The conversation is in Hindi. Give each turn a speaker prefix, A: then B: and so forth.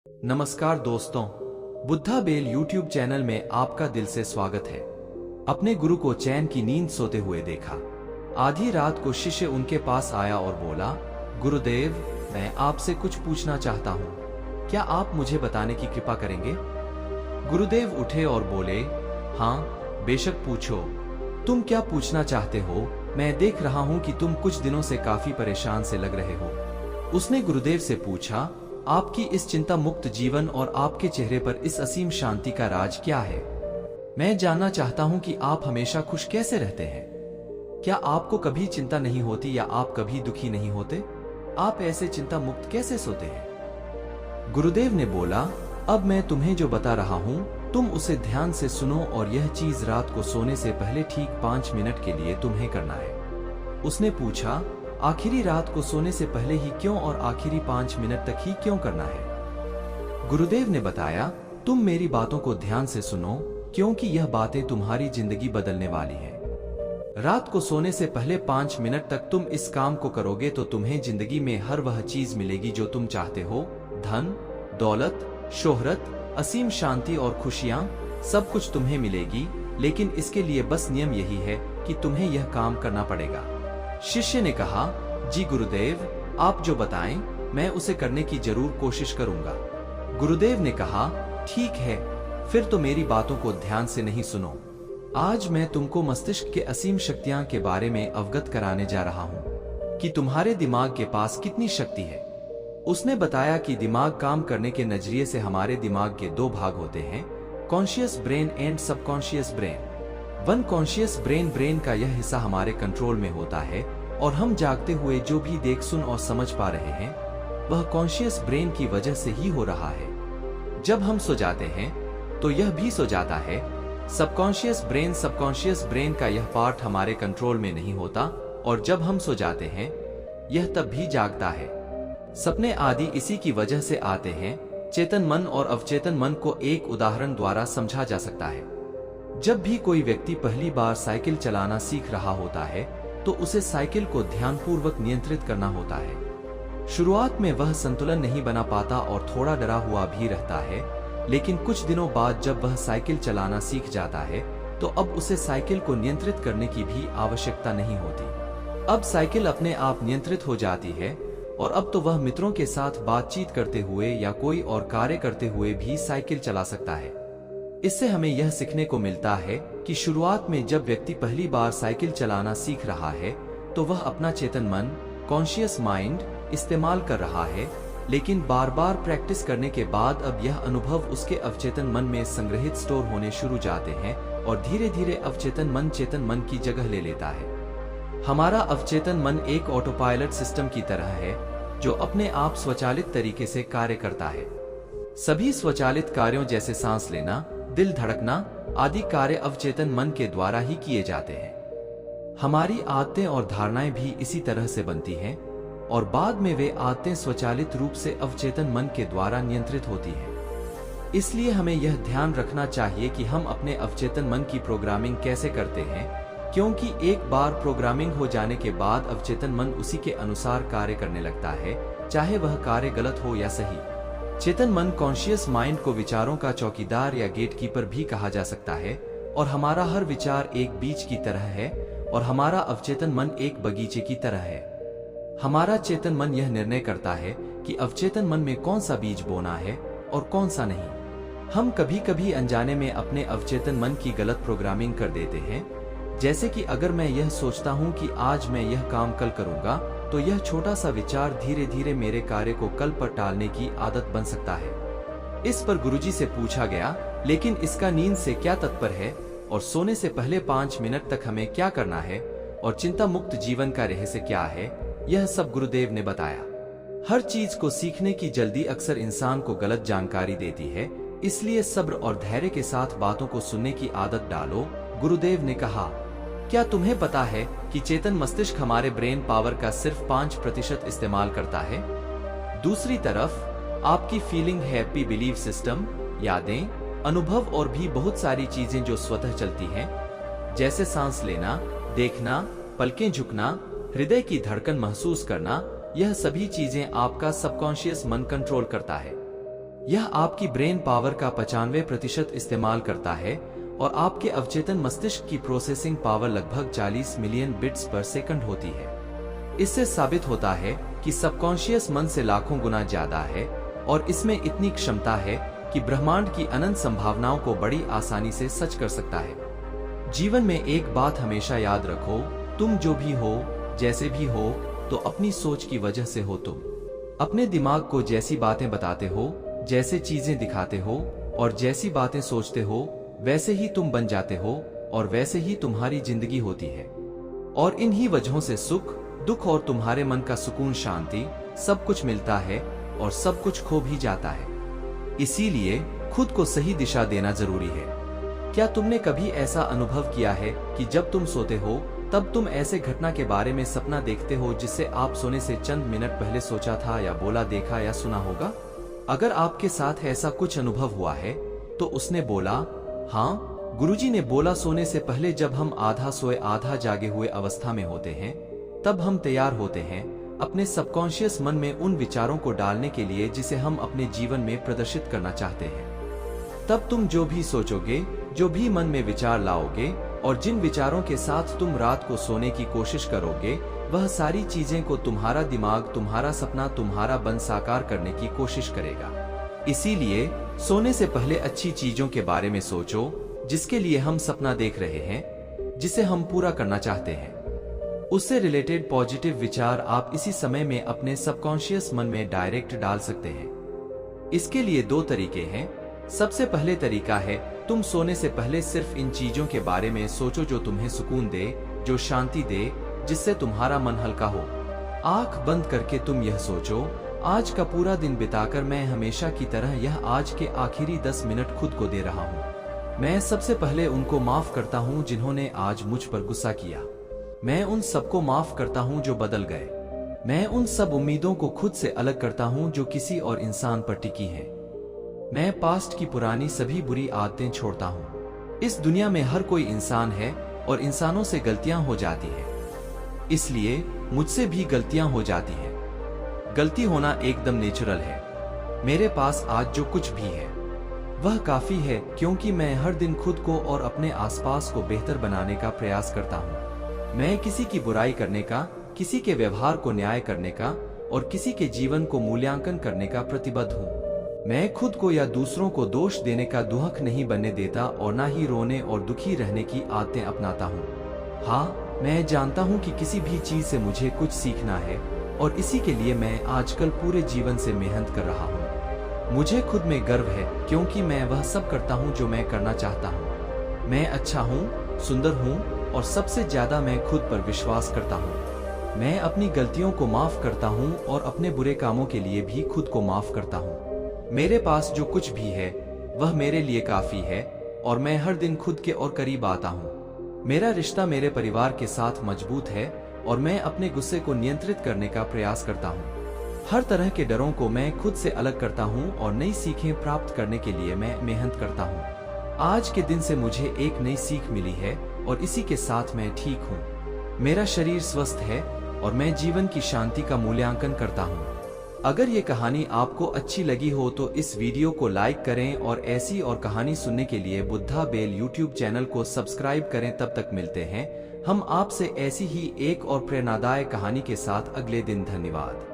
A: नमस्कार दोस्तों, बुद्धा बेल यूट्यूब चैनल में आपका दिल से स्वागत है। अपने गुरु को चैन की नींद सोते हुए देखा। आधी रात को शिष्य उनके पास आया और बोला, गुरुदेव, मैं आपसे कुछ पूछना चाहता हूँ, क्या आप मुझे बताने की कृपा करेंगे? गुरुदेव उठे और बोले, हाँ बेशक पूछो। तुम क्या पूछना चाहते हो? मैं देख रहा हूँ कि तुम कुछ दिनों से काफी परेशान से लग रहे हो। उसने गुरुदेव से पूछा, आपकी इस चिंता मुक्त जीवन और आपके चेहरे पर इस असीम शांति का राज क्या है? मैं जानना चाहता हूं कि आप हमेशा खुश कैसे रहते हैं। क्या आपको कभी चिंता नहीं होती या आप कभी दुखी नहीं होते? आप ऐसे चिंता मुक्त कैसे सोते हैं? गुरुदेव ने बोला, अब मैं तुम्हें जो बता रहा हूं, तुम उसे ध्यान से सुनो और यह चीज रात को सोने से पहले ठीक 5 मिनट के लिए तुम्हें करना है। उसने पूछा, आखिरी रात को सोने से पहले ही क्यों और आखिरी 5 मिनट तक ही क्यों करना है? गुरुदेव ने बताया, तुम मेरी बातों को ध्यान से सुनो, क्योंकि यह बातें तुम्हारी जिंदगी बदलने वाली है। रात को सोने से पहले 5 मिनट तक तुम इस काम को करोगे तो तुम्हें जिंदगी में हर वह चीज मिलेगी जो तुम चाहते हो। धन, दौलत, शोहरत, असीम शांति और खुशियां, सब कुछ तुम्हें मिलेगी, लेकिन इसके लिए बस नियम यही है कि तुम्हें यह काम करना पड़ेगा। शिष्य ने कहा, जी गुरुदेव, आप जो बताएं, मैं उसे करने की जरूर कोशिश करूंगा। गुरुदेव ने कहा, ठीक है, फिर तो मेरी बातों को ध्यान से नहीं सुनो। आज मैं तुमको मस्तिष्क के असीम शक्तियां के बारे में अवगत कराने जा रहा हूं कि तुम्हारे दिमाग के पास कितनी शक्ति है। उसने बताया कि दिमाग काम करने के नजरिए से हमारे दिमाग के 2 भाग होते हैं, conscious brain and subconscious brain. One conscious brain का यह हिस्सा हमारे कंट्रोल में होता है और हम जागते हुए जो भी देख, सुन और समझ पा रहे हैं, वह कॉन्शियस ब्रेन की वजह से ही हो रहा है। जब हम सो जाते हैं तो यह भी सो जाता है। सबकॉन्शियस ब्रेन का यह पार्ट हमारे कंट्रोल में नहीं होता और जब हम सो जाते हैं यह तब भी जागता है। सपने आदि इसी की वजह से आते हैं। चेतन मन और अवचेतन मन को एक उदाहरण द्वारा समझा जा सकता है। जब भी कोई व्यक्ति पहली बार साइकिल चलाना सीख रहा होता है तो उसे साइकिल को ध्यानपूर्वक नियंत्रित करना होता है। शुरुआत में वह संतुलन नहीं बना पाता और थोड़ा डरा हुआ भी रहता है, लेकिन कुछ दिनों बाद जब वह साइकिल चलाना सीख जाता है तो अब उसे साइकिल को नियंत्रित करने की भी आवश्यकता नहीं होती। अब साइकिल अपने आप नियंत्रित हो जाती है और अब तो वह मित्रों के साथ बातचीत करते हुए या कोई और कार्य करते हुए भी साइकिल चला सकता है। इससे हमें यह सीखने को मिलता है कि शुरुआत में जब व्यक्ति पहली बार साइकिल चलाना सीख रहा है तो वह अपना चेतन मन, कॉन्शियस माइंड इस्तेमाल कर रहा है, लेकिन बार बार प्रैक्टिस करने के बाद अब यह अनुभव उसके अवचेतन मन में संग्रहित स्टोर होने शुरू जाते हैं और धीरे धीरे अवचेतन मन चेतन मन की जगह ले लेता है। हमारा अवचेतन मन एक ऑटो पायलट सिस्टम की तरह है जो अपने आप स्वचालित तरीके से कार्य करता है। सभी स्वचालित कार्यों जैसे सांस लेना, दिल धड़कना आदि कार्य अवचेतन मन के द्वारा ही किए जाते हैं। हमारी आदतें और धारणाएं भी इसी तरह से बनती हैं और बाद में वे आदतें स्वचालित रूप से अवचेतन मन के द्वारा नियंत्रित होती हैं। इसलिए हमें यह ध्यान रखना चाहिए कि हम अपने अवचेतन मन की प्रोग्रामिंग कैसे करते हैं, क्योंकि एक बार प्रोग्रामिंग हो जाने के बाद अवचेतन मन उसी के अनुसार कार्य करने लगता है, चाहे वह कार्य गलत हो या सही। चेतन मन कॉन्शियस माइंड को विचारों का चौकीदार या गेटकीपर भी कहा जा सकता है और हमारा हर विचार एक बीज की तरह है और हमारा अवचेतन मन एक बगीचे की तरह है। हमारा चेतन मन यह निर्णय करता है कि अवचेतन मन में कौन सा बीज बोना है और कौन सा नहीं। हम कभी कभी अनजाने में अपने अवचेतन मन की गलत प्रोग्रामिंग कर देते हैं। जैसे कि अगर मैं यह सोचता हूं कि आज मैं यह काम कल करूंगा, तो यह छोटा सा विचार धीरे धीरे मेरे कार्य को कल पर टालने की आदत बन सकता है। इस पर गुरुजी से पूछा गया, लेकिन इसका नींद से क्या तात्पर्य है और सोने से पहले 5 मिनट तक हमें क्या करना है और चिंता मुक्त जीवन का रहस्य क्या है? यह सब गुरुदेव ने बताया। हर चीज को सीखने की जल्दी अक्सर इंसान को गलत जानकारी देती है, इसलिए सब्र और धैर्य के साथ बातों को सुनने की आदत डालो। गुरुदेव ने कहा, क्या तुम्हें पता है कि चेतन मस्तिष्क हमारे ब्रेन पावर का सिर्फ 5% इस्तेमाल करता है? दूसरी तरफ आपकी फीलिंग, हैप्पी बिलीव सिस्टम, यादें, अनुभव और भी बहुत सारी चीजें जो स्वतः चलती हैं, जैसे सांस लेना, देखना, पलकें झुकना, हृदय की धड़कन महसूस करना, यह सभी चीजें आपका सबकॉन्शियस मन कंट्रोल करता है। यह आपकी ब्रेन पावर का 95% इस्तेमाल करता है और आपके अवचेतन मस्तिष्क की प्रोसेसिंग पावर लगभग 40 मिलियन बिट्स पर सेकंड होती है। इससे साबित होता है कि सबकॉन्शियस मन से लाखों गुना ज्यादा है और इसमें इतनी क्षमता है कि ब्रह्मांड की अनंत संभावनाओं को बड़ी आसानी से सच कर सकता है। जीवन में एक बात हमेशा याद रखो, तुम जो भी हो, जैसे भी हो, तो अपनी सोच की वजह से हो। तुम अपने दिमाग को जैसी बातें बताते हो, जैसे चीजें दिखाते हो और जैसी बातें सोचते हो, वैसे ही तुम बन जाते हो और वैसे ही तुम्हारी जिंदगी होती है। और इन्हीं वजहों से सुख, दुख और तुम्हारे मन का सुकून, शांति, सब कुछ मिलता है और सब कुछ खो भी जाता है। इसीलिए खुद को सही दिशा देना जरूरी है। क्या तुमने कभी ऐसा अनुभव किया है कि जब तुम सोते हो तब तुम ऐसे घटना के बारे में सपना देखते हो जिससे आप सोने से चंद मिनट पहले सोचा था या बोला, देखा या सुना होगा? अगर आपके साथ ऐसा कुछ अनुभव हुआ है तो उसने बोला, हाँ, गुरुजी ने बोला सोने से पहले जब हम आधा सोए आधा जागे हुए अवस्था में होते हैं तब हम तैयार होते हैं अपने सबकॉन्शियस मन में उन विचारों को डालने के लिए जिसे हम अपने जीवन में प्रदर्शित करना चाहते हैं। तब तुम जो भी सोचोगे, जो भी मन में विचार लाओगे और जिन विचारों के साथ तुम रात को सोने की कोशिश करोगे, वह सारी चीजें को तुम्हारा दिमाग, तुम्हारा सपना, तुम्हारा मन साकार करने की कोशिश करेगा। इसीलिए सोने से पहले अच्छी चीजों के बारे में सोचो जिसके लिए हम सपना देख रहे हैं, जिसे हम पूरा करना चाहते हैं। उससे रिलेटेड पॉजिटिव विचार आप इसी समय में अपने सबकॉन्शियस मन में डायरेक्ट डाल सकते हैं। इसके लिए 2 तरीके हैं। सबसे पहले तरीका है, तुम सोने से पहले सिर्फ इन चीजों के बारे में सोचो जो तुम्हें सुकून दे, जो शांति दे, जिससे तुम्हारा मन हल्का हो। आंख बंद करके तुम यह सोचो, आज का पूरा दिन बिताकर मैं हमेशा की तरह यह आज के आखिरी 10 मिनट खुद को दे रहा हूँ। मैं सबसे पहले उनको माफ करता हूँ जिन्होंने आज मुझ पर गुस्सा किया। मैं उन सबको माफ करता हूँ जो बदल गए। मैं उन सब उम्मीदों को खुद से अलग करता हूँ जो किसी और इंसान पर टिकी हैं। मैं पास्ट की पुरानी सभी बुरी आदतें छोड़ता हूँ। इस दुनिया में हर कोई इंसान है और इंसानों से गलतियां हो जाती हैं। इसलिए मुझसे भी गलतियां हो जाती हैं। गलती होना एकदम नेचुरल है। मेरे पास आज जो कुछ भी है वह काफी है, क्योंकि मैं हर दिन खुद को और अपने आसपास को बेहतर बनाने का प्रयास करता हूँ। मैं किसी की बुराई करने का, किसी के व्यवहार को न्याय करने का और किसी के जीवन को मूल्यांकन करने का प्रतिबद्ध हूँ। मैं खुद को या दूसरों को दोष देने का दुहक नहीं बनने देता और ना ही रोने और दुखी रहने की आदतें अपनाता हूँ। हाँ, मैं जानता हूँ कि किसी भी चीज से मुझे कुछ सीखना है और इसी के लिए मैं आजकल पूरे जीवन से मेहनत कर रहा हूँ। मुझे खुद में गर्व है क्योंकि मैं वह सब करता हूँ जो मैं करना चाहता हूँ। मैं अच्छा हूँ, सुंदर हूँ और सबसे ज्यादा मैं खुद पर विश्वास करता हूँ। मैं अपनी गलतियों को माफ करता हूँ और अपने बुरे कामों के लिए भी खुद को माफ करता हूँ। मेरे पास जो कुछ भी है वह मेरे लिए काफी है और मैं हर दिन खुद के और करीब आता हूँ। मेरा रिश्ता मेरे परिवार के साथ मजबूत है और मैं अपने गुस्से को नियंत्रित करने का प्रयास करता हूँ। हर तरह के डरों को मैं खुद से अलग करता हूँ और नई सीखें प्राप्त करने के लिए मैं मेहनत करता हूँ। आज के दिन से मुझे एक नई सीख मिली है और इसी के साथ मैं ठीक हूँ। मेरा शरीर स्वस्थ है और मैं जीवन की शांति का मूल्यांकन करता हूँ। अगर ये कहानी आपको अच्छी लगी हो तो इस वीडियो को लाइक करें और ऐसी और कहानी सुनने के लिए बुद्धा बेल यूट्यूब चैनल को सब्सक्राइब करें। तब तक मिलते हैं हम आपसे ऐसी ही एक और प्रेरणादायक कहानी के साथ अगले दिन। धन्यवाद।